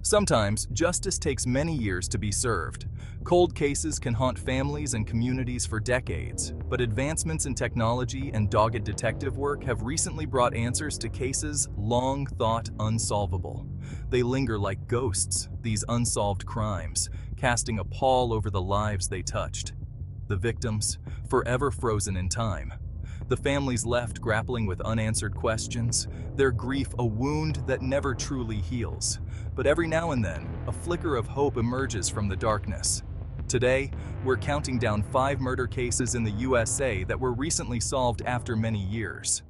Sometimes, justice takes many years to be served. Cold cases can haunt families and communities for decades, but advancements in technology and dogged detective work have recently brought answers to cases long thought unsolvable. They linger like ghosts, these unsolved crimes, casting a pall over the lives they touched. The victims, forever frozen in time. The families left grappling with unanswered questions, their grief a wound that never truly heals. But every now and then, a flicker of hope emerges from the darkness. Today, we're counting down 5 murder cases in the USA that were recently solved after many years.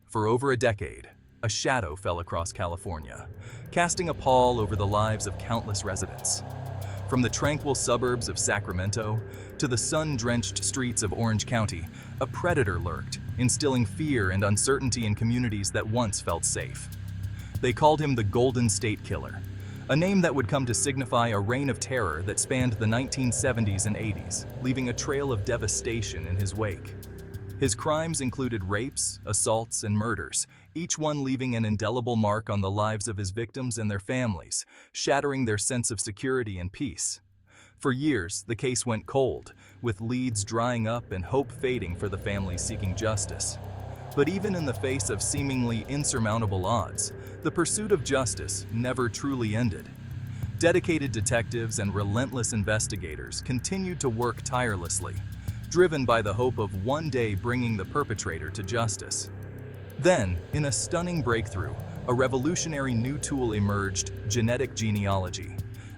For over a decade, a shadow fell across California, casting a pall over the lives of countless residents. From the tranquil suburbs of Sacramento to the sun-drenched streets of Orange County, a predator lurked, instilling fear and uncertainty in communities that once felt safe. They called him the Golden State Killer, a name that would come to signify a reign of terror that spanned the 1970s and 80s, leaving a trail of devastation in his wake. His crimes included rapes, assaults, and murders, each one leaving an indelible mark on the lives of his victims and their families, shattering their sense of security and peace. For years, the case went cold, with leads drying up and hope fading for the families seeking justice. But even in the face of seemingly insurmountable odds, the pursuit of justice never truly ended. Dedicated detectives and relentless investigators continued to work tirelessly, driven by the hope of one day bringing the perpetrator to justice. Then, in a stunning breakthrough, a revolutionary new tool emerged: genetic genealogy.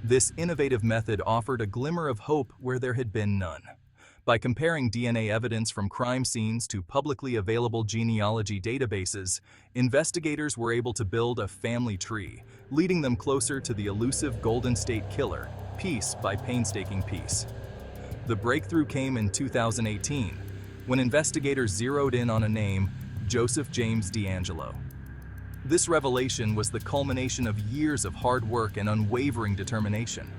This innovative method offered a glimmer of hope where there had been none. By comparing DNA evidence from crime scenes to publicly available genealogy databases, investigators were able to build a family tree, leading them closer to the elusive Golden State Killer, piece by painstaking piece. The breakthrough came in 2018, when investigators zeroed in on a name: Joseph James DeAngelo. This revelation was the culmination of years of hard work and unwavering determination.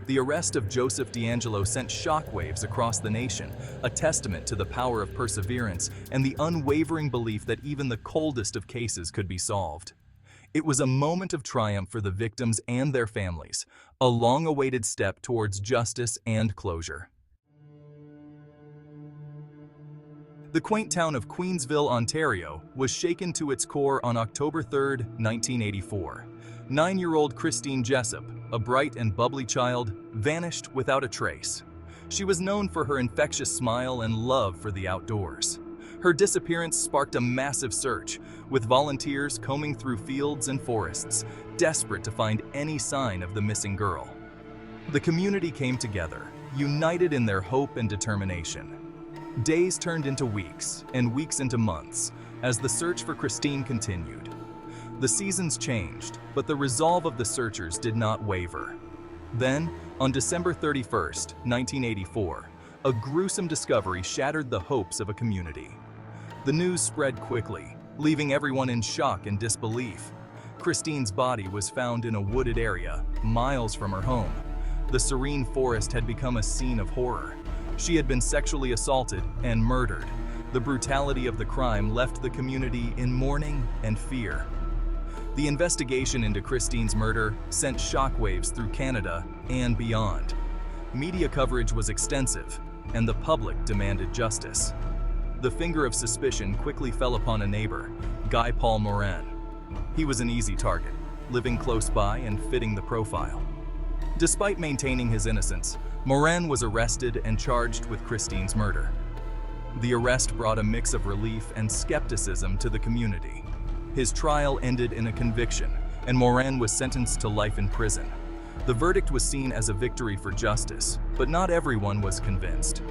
The arrest of Joseph DeAngelo sent shockwaves across the nation, a testament to the power of perseverance and the unwavering belief that even the coldest of cases could be solved. It was a moment of triumph for the victims and their families, a long-awaited step towards justice and closure. The quaint town of Queensville, Ontario, was shaken to its core on October 3, 1984. 9-year-old Christine Jessop, a bright and bubbly child, vanished without a trace. She was known for her infectious smile and love for the outdoors. Her disappearance sparked a massive search, with volunteers combing through fields and forests, desperate to find any sign of the missing girl. The community came together, united in their hope and determination. Days turned into weeks, and weeks into months, as the search for Christine continued. The seasons changed, but the resolve of the searchers did not waver. Then, on December 31, 1984, a gruesome discovery shattered the hopes of a community. The news spread quickly, leaving everyone in shock and disbelief. Christine's body was found in a wooded area, miles from her home. The serene forest had become a scene of horror. She had been sexually assaulted and murdered. The brutality of the crime left the community in mourning and fear. The investigation into Christine's murder sent shockwaves through Canada and beyond. Media coverage was extensive, and the public demanded justice. The finger of suspicion quickly fell upon a neighbor, Guy Paul Morin. He was an easy target, living close by and fitting the profile. Despite maintaining his innocence, Morin was arrested and charged with Christine's murder. The arrest brought a mix of relief and skepticism to the community. His trial ended in a conviction, and Morin was sentenced to life in prison. The verdict was seen as a victory for justice, but not everyone was convinced.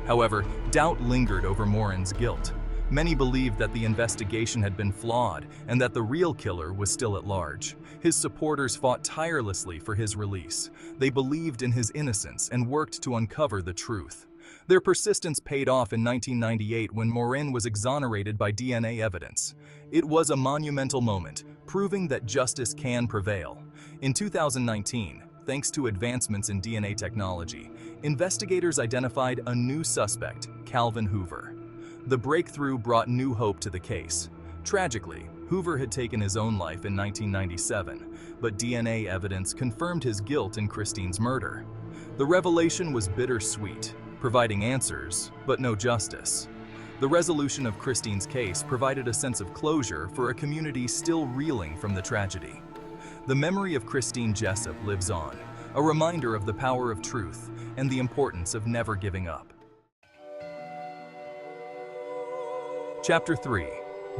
However, doubt lingered over Morin's guilt. Many believed that the investigation had been flawed and that the real killer was still at large. His supporters fought tirelessly for his release. They believed in his innocence and worked to uncover the truth. Their persistence paid off in 1998 when Morin was exonerated by DNA evidence. It was a monumental moment, proving that justice can prevail. In 2019, thanks to advancements in DNA technology, investigators identified a new suspect, Calvin Hoover. The breakthrough brought new hope to the case. Tragically, Hoover had taken his own life in 1997, but DNA evidence confirmed his guilt in Christine's murder. The revelation was bittersweet, providing answers, but no justice. The resolution of Christine's case provided a sense of closure for a community still reeling from the tragedy. The memory of Christine Jessop lives on, a reminder of the power of truth and the importance of never giving up. Chapter 3.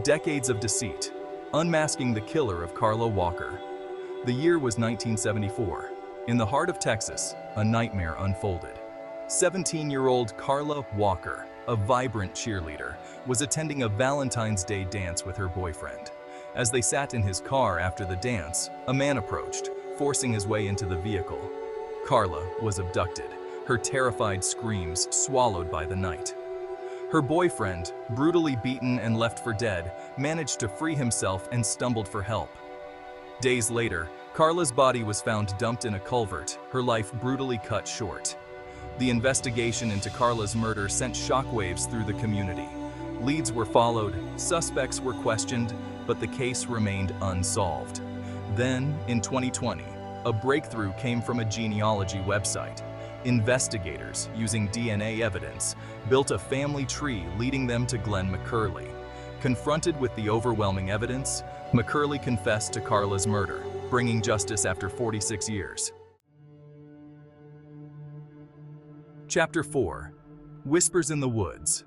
Decades of Deceit. Unmasking the killer of Carla Walker. The year was 1974. In the heart of Texas, a nightmare unfolded. 17-year-old Carla Walker, a vibrant cheerleader, was attending a Valentine's Day dance with her boyfriend. As they sat in his car after the dance, a man approached, forcing his way into the vehicle. Carla was abducted, her terrified screams swallowed by the night. Her boyfriend, brutally beaten and left for dead, managed to free himself and stumbled for help. Days later, Carla's body was found dumped in a culvert, her life brutally cut short. The investigation into Carla's murder sent shockwaves through the community. Leads were followed, suspects were questioned, but the case remained unsolved. Then, in 2020, a breakthrough came from a genealogy website. Investigators, using DNA evidence, built a family tree leading them to Glenn McCurley. Confronted with the overwhelming evidence, McCurley confessed to Carla's murder, bringing justice after 46 years. Chapter 4. Whispers in the Woods.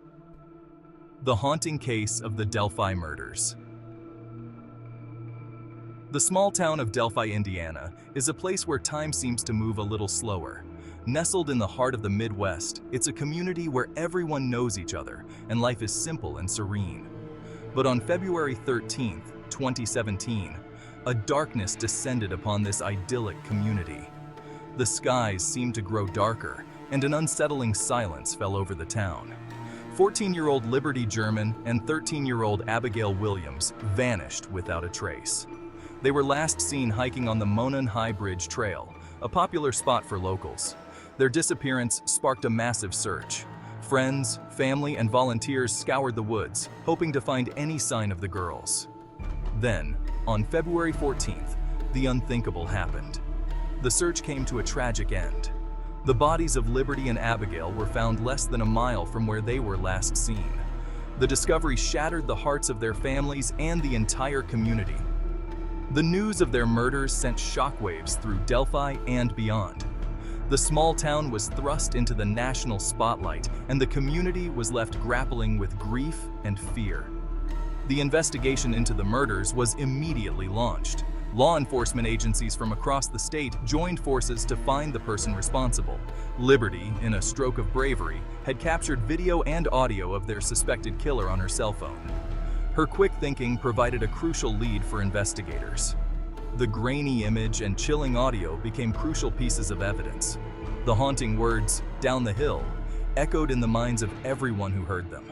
The haunting case of the Delphi Murders. The small town of Delphi, Indiana, is a place where time seems to move a little slower. Nestled in the heart of the Midwest, it's a community where everyone knows each other and life is simple and serene. But on February 13, 2017, a darkness descended upon this idyllic community. The skies seemed to grow darker, and an unsettling silence fell over the town. 14-year-old Liberty German and 13-year-old Abigail Williams vanished without a trace. They were last seen hiking on the Monon High Bridge Trail, a popular spot for locals. Their disappearance sparked a massive search. Friends, family, and volunteers scoured the woods, hoping to find any sign of the girls. Then, on February 14th, the unthinkable happened. The search came to a tragic end. The bodies of Liberty and Abigail were found less than a mile from where they were last seen. The discovery shattered the hearts of their families and the entire community. The news of their murders sent shockwaves through Delphi and beyond. The small town was thrust into the national spotlight, and the community was left grappling with grief and fear. The investigation into the murders was immediately launched. Law enforcement agencies from across the state joined forces to find the person responsible. Liberty, in a stroke of bravery, had captured video and audio of their suspected killer on her cell phone. Her quick thinking provided a crucial lead for investigators. The grainy image and chilling audio became crucial pieces of evidence. The haunting words, "down the hill," echoed in the minds of everyone who heard them.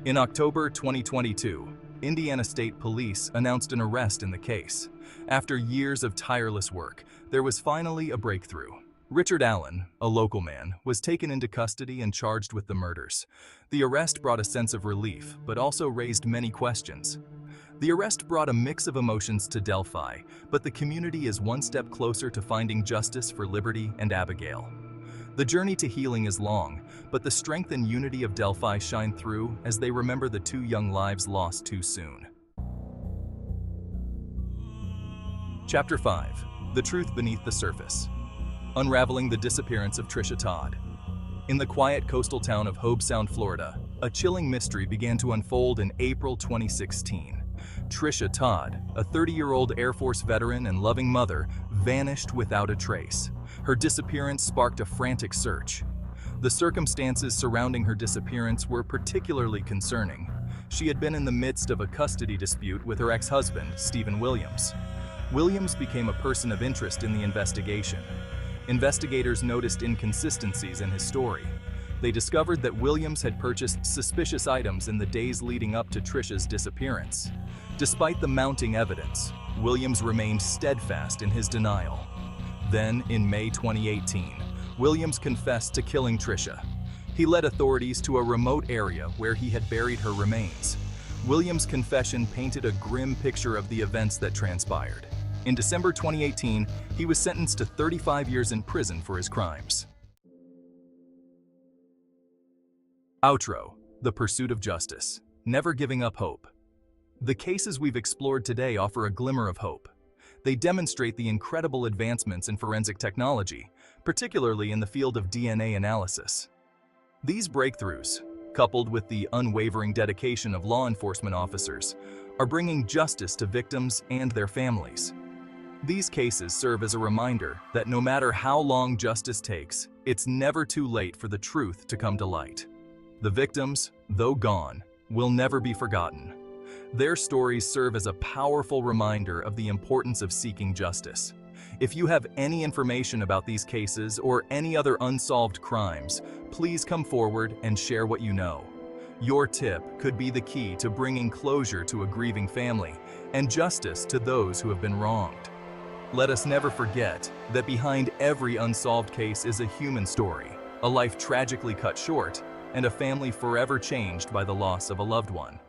In October 2022, Indiana State Police announced an arrest in the case. After years of tireless work, there was finally a breakthrough. Richard Allen, a local man, was taken into custody and charged with the murders. The arrest brought a sense of relief, but also raised many questions. The arrest brought a mix of emotions to Delphi, but the community is one step closer to finding justice for Liberty and Abigail. The journey to healing is long, but the strength and unity of Delphi shine through as they remember the two young lives lost too soon. Chapter 5. The Truth Beneath the Surface. Unraveling the disappearance of Tricia Todd. In the quiet coastal town of Hobe Sound, Florida, a chilling mystery began to unfold in April 2016. Tricia Todd, a 30-year-old Air Force veteran and loving mother, vanished without a trace. Her disappearance sparked a frantic search. The circumstances surrounding her disappearance were particularly concerning. She had been in the midst of a custody dispute with her ex-husband, Stephen Williams. Williams became a person of interest in the investigation. Investigators noticed inconsistencies in his story. They discovered that Williams had purchased suspicious items in the days leading up to Tricia's disappearance. Despite the mounting evidence, Williams remained steadfast in his denial. Then, in May 2018, Williams confessed to killing Tricia. He led authorities to a remote area where he had buried her remains. Williams' confession painted a grim picture of the events that transpired. In December 2018, he was sentenced to 35 years in prison for his crimes. Outro: The Pursuit of Justice. Never giving up hope. The cases we've explored today offer a glimmer of hope. They demonstrate the incredible advancements in forensic technology, particularly in the field of DNA analysis. These breakthroughs, coupled with the unwavering dedication of law enforcement officers, are bringing justice to victims and their families. These cases serve as a reminder that no matter how long justice takes, it's never too late for the truth to come to light. The victims, though gone, will never be forgotten. Their stories serve as a powerful reminder of the importance of seeking justice. If you have any information about these cases or any other unsolved crimes, please come forward and share what you know. Your tip could be the key to bringing closure to a grieving family and justice to those who have been wronged. Let us never forget that behind every unsolved case is a human story, a life tragically cut short, and a family forever changed by the loss of a loved one.